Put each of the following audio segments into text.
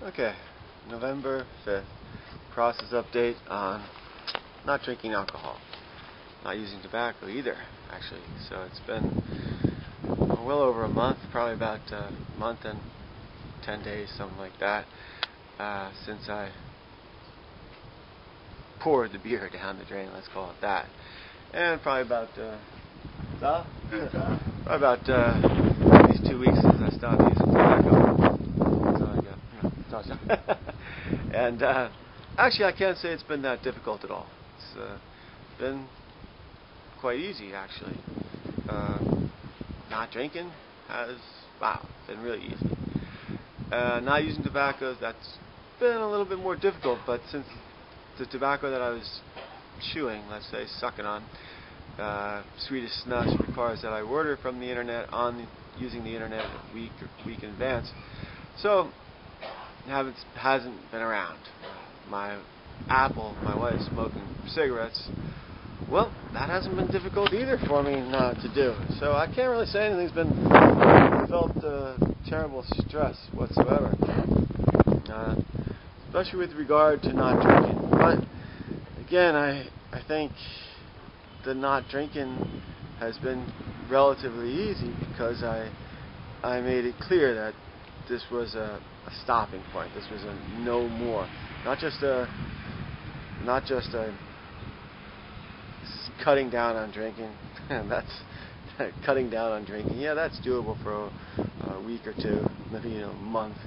Okay, November 5th. Process update on not drinking alcohol. Not using tobacco either, actually. So it's been well over a month, probably about a month and 10 days, something like that, since I poured the beer down the drain, let's call it that. And probably about, probably about these 2 weeks since I stopped using tobacco. And actually, I can't say it's been that difficult at all. It's been quite easy, actually. Not drinking has, been really easy. Not using tobacco, that's been a little bit more difficult, but since the tobacco that I was chewing, let's say sucking on, Swedish Snus, requires that I order from the internet using the internet a week in advance. So hasn't been around. My wife smoking cigarettes, well, that hasn't been difficult either for me not to do. So I can't really say anything's been felt terrible stress whatsoever, especially with regard to not drinking. But again, I think the not drinking has been relatively easy because I made it clear that this was a stopping point. This was a no more, not just a cutting down on drinking. That's cutting down on drinking. Yeah, that's doable for a week or two, maybe a month.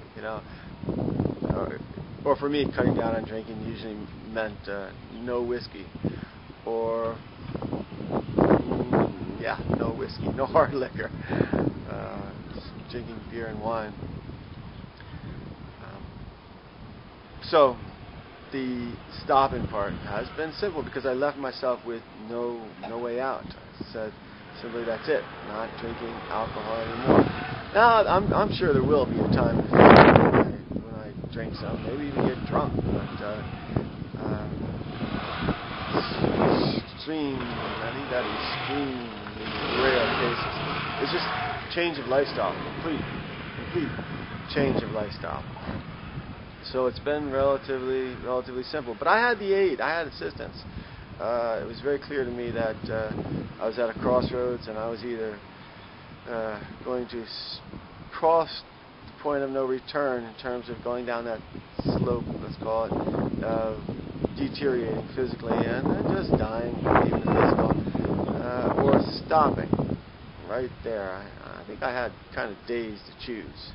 Or for me, cutting down on drinking usually meant no whiskey, or no whiskey, no hard liquor, just drinking beer and wine. So the stopping part has been simple because I left myself with no way out. I said simply, that's it, not drinking alcohol anymore. Now I'm sure there will be a time when I drink some, maybe even get drunk, but extreme, I think that extreme rare cases. It's just change of lifestyle, complete change of lifestyle. So it's been relatively simple. But I had the aid. I had assistance. It was very clear to me that I was at a crossroads, and I was either going to cross the point of no return in terms of going down that slope, let's call it, of deteriorating physically and just dying, even the physical, or stopping right there. I think I had kind of days to choose.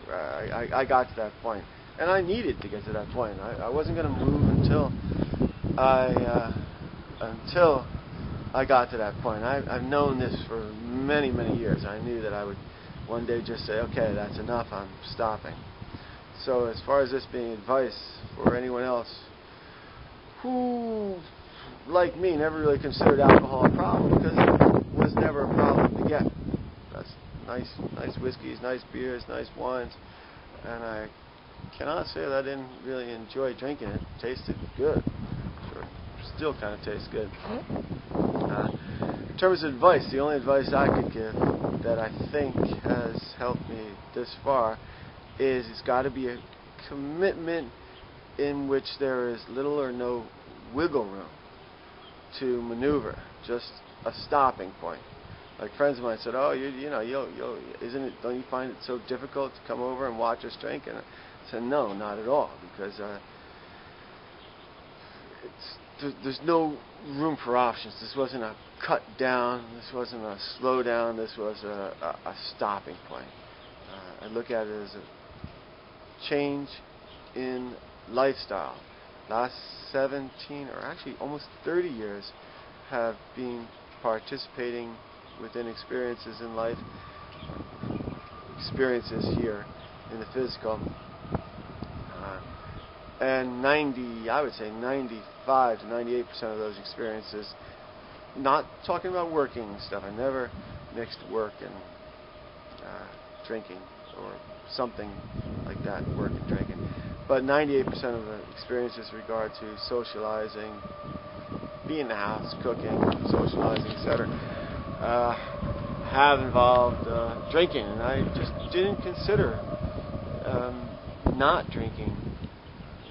I got to that point. And I needed to get to that point. I wasn't going to move until I got to that point. I've known this for many years. I knew that I would one day just say, okay, that's enough, I'm stopping. So as far as this being advice for anyone else who, like me, never really considered alcohol a problem, because it was never a problem to get. That's nice whiskeys, nice beers, nice wines, and I cannot say that I didn't really enjoy drinking it. It tasted good. Sure, still kind of tastes good. In terms of advice, the only advice I could give that I think has helped me this far is it's got to be a commitment in which there is little or no wiggle room to maneuver, just a stopping point. Like friends of mine said, "Oh, isn't it? Don't you find it so difficult to come over and watch us drink?" And I said, "No, not at all, because there's no room for options. This wasn't a cut down. This wasn't a slow down. This was a stopping point. I look at it as a change in lifestyle. Last 17 or actually almost 30 years have been participating within experiences in life, experiences here in the physical, and I would say 95 to 98% of those experiences, not talking about working stuff, I never mixed work and drinking or something like that, work and drinking, but 98% of the experiences with regard to socializing, being in the house, cooking, socializing, etc., have involved drinking, and I just didn't consider not drinking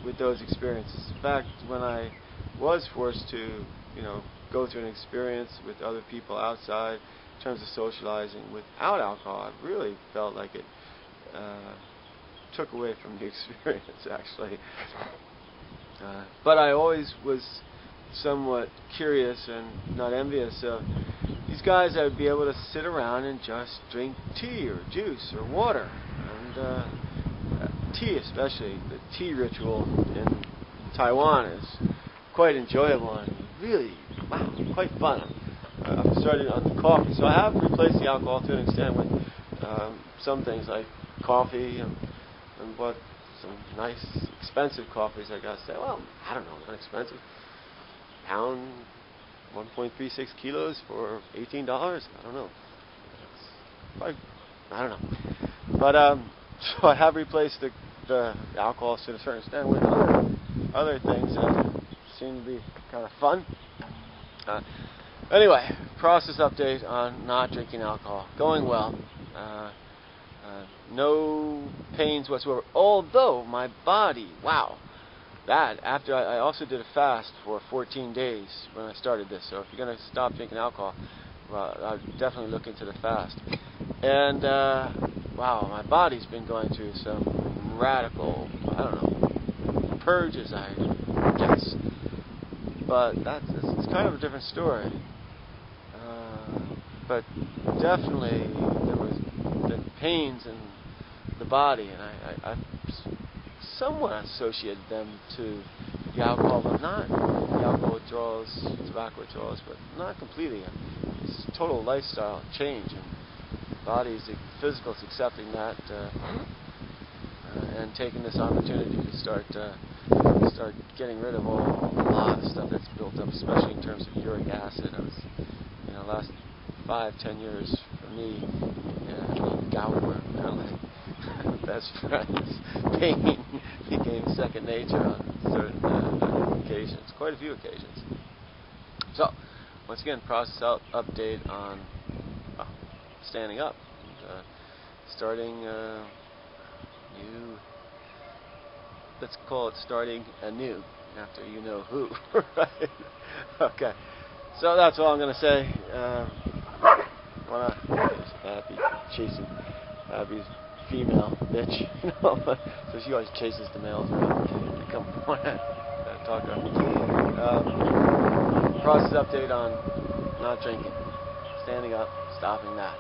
with those experiences. In fact, when I was forced to, go through an experience with other people outside in terms of socializing without alcohol, I really felt like it took away from the experience, actually. But I always was somewhat curious and not envious of these guys that would be able to sit around and just drink tea or juice or water. And tea especially, the tea ritual in Taiwan is quite enjoyable and really, wow, quite fun. I've started on the coffee, so I have replaced the alcohol to an extent with some things like coffee and bought some nice expensive coffees, I gotta say. Well, I don't know, not expensive. Pound, 1.36 kilos for $18. I don't know. Probably, I don't know. But so I have replaced the alcohol to a certain extent with other things that seem to be kind of fun. Anyway, process update on not drinking alcohol. Going well. No pains whatsoever. Although my body, wow, that after I also did a fast for 14 days when I started this. So if you're going to stop drinking alcohol, well, I'll definitely look into the fast. And wow, my body's been going through some radical, I don't know, purges, I guess. But it's kind of a different story. But definitely there was the pains in the body, and I somewhat associated them to the alcohol, but not the alcohol withdrawals, tobacco withdrawals, but not completely. It's a total lifestyle change, and the body is physical is accepting that and taking this opportunity to start getting rid of a lot of stuff that's built up, especially in terms of uric acid. I was, last 5-10 years for me, gout were kind of like best friends. Pain became second nature on certain occasions, quite a few occasions. So, once again, process update on standing up, starting new. Let's call it starting anew after you know who, right? Okay. So that's all I'm going to say. There's Abby chasing Abby's female bitch, so she always chases the males around. They come talk to her. Process update on not drinking, standing up, stopping that.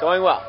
Going well.